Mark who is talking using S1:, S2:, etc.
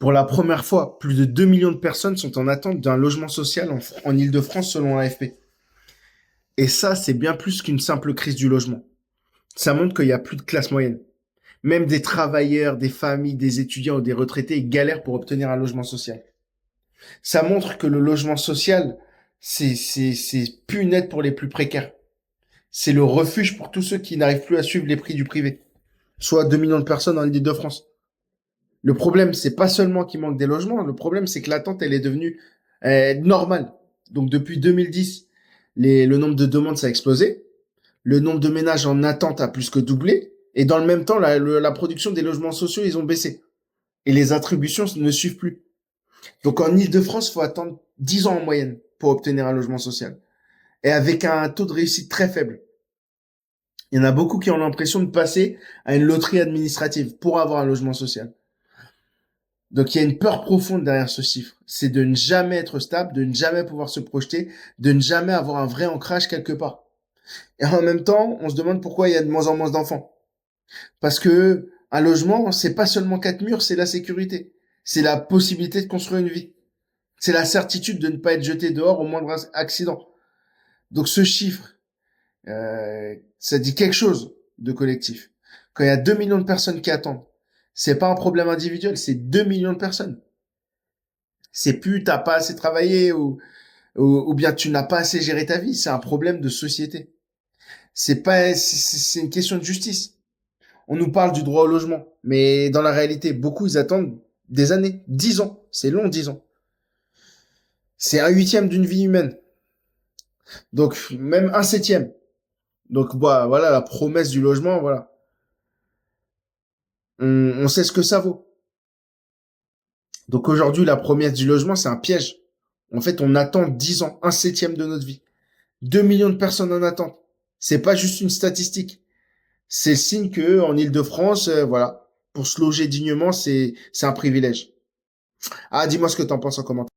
S1: Pour la première fois, plus de 2 millions de personnes sont en attente d'un logement social en Île-de-France selon l'AFP. Et ça, c'est bien plus qu'une simple crise du logement. Ça montre qu'il n'y a plus de classe moyenne. Même des travailleurs, des familles, des étudiants ou des retraités galèrent pour obtenir un logement social. Ça montre que le logement social, c'est plus une aide pour les plus précaires. C'est le refuge pour tous ceux qui n'arrivent plus à suivre les prix du privé. Soit 2 millions de personnes en Île-de-France. Le problème, c'est pas seulement qu'il manque des logements. Le problème, c'est que l'attente, elle est devenue normale. Donc, depuis 2010, le nombre de demandes, ça a explosé. Le nombre de ménages en attente a plus que doublé. Et dans le même temps, la production des logements sociaux, ils ont baissé. Et les attributions ne suivent plus. Donc, en Île-de-France, il faut attendre 10 ans en moyenne pour obtenir un logement social. Et avec un taux de réussite très faible. Il y en a beaucoup qui ont l'impression de passer à une loterie administrative pour avoir un logement social. Donc il y a une peur profonde derrière ce chiffre. C'est de ne jamais être stable, de ne jamais pouvoir se projeter, de ne jamais avoir un vrai ancrage quelque part. Et en même temps, on se demande pourquoi il y a de moins en moins d'enfants. Parce que un logement, c'est pas seulement quatre murs, c'est la sécurité. C'est la possibilité de construire une vie. C'est la certitude de ne pas être jeté dehors au moindre accident. Donc ce chiffre, ça dit quelque chose de collectif. Quand il y a 2 millions de personnes qui attendent, c'est pas un problème individuel, c'est 2 millions de personnes. C'est plus t'as pas assez travaillé ou bien tu n'as pas assez géré ta vie. C'est un problème de société. C'est une question de justice. On nous parle du droit au logement, mais dans la réalité, beaucoup ils attendent des années, 10 ans. C'est long, 10 ans. C'est un huitième d'une vie humaine. Donc même un septième. Donc voilà la promesse du logement, voilà. On sait ce que ça vaut. Donc aujourd'hui, la promesse du logement, c'est un piège. En fait, on attend 10 ans, un septième de notre vie. 2 millions de personnes en attente. C'est pas juste une statistique. C'est le signe que en Île-de-France, voilà, pour se loger dignement, c'est un privilège. Ah, dis-moi ce que t'en penses en commentaire.